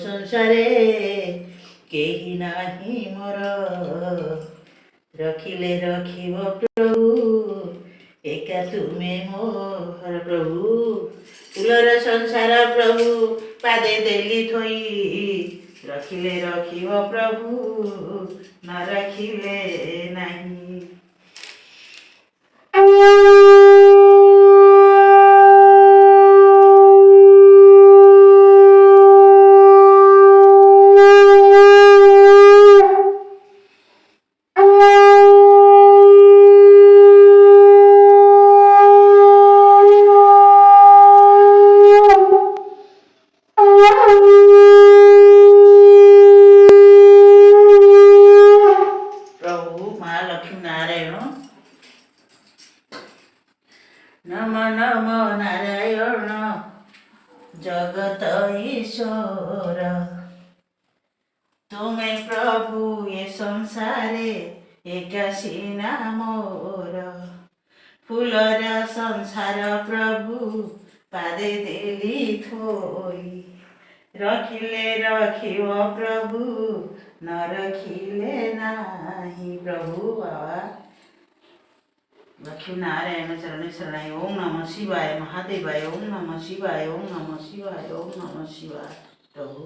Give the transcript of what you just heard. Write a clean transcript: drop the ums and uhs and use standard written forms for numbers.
ସଂସାରେ କେହି ନାହିଁ ମୋର। ରଖିଲେ ରଖିବ ପ୍ରଭୁ ଏକା ତୁମେ ମୋର ପ୍ରଭୁ। ଫୁଲର ସଂସାର ପ୍ରଭୁ ପାଦେ ଦେଲି ଥୋଇ। ରଖିଲେ ରଖିବ ପ୍ରଭୁ ନ ରଖିଲେ ନାହିଁ। नम नम नारायण जगत ईश्वर। तुमे प्रभु ये संसारे एकाशी मोर। फूलर संसार प्रभु पादे देली थोई। रखिले रखिव प्रभु न रखिले नाही। प्रभु बाबा लक्ष्मी नारायण चरण शरणाय। ओम नमः शिवाय महादेवाय। ओम नमः शिवाय। ओम नमः शिवाय। ओम नमः शिवाय। प्रभु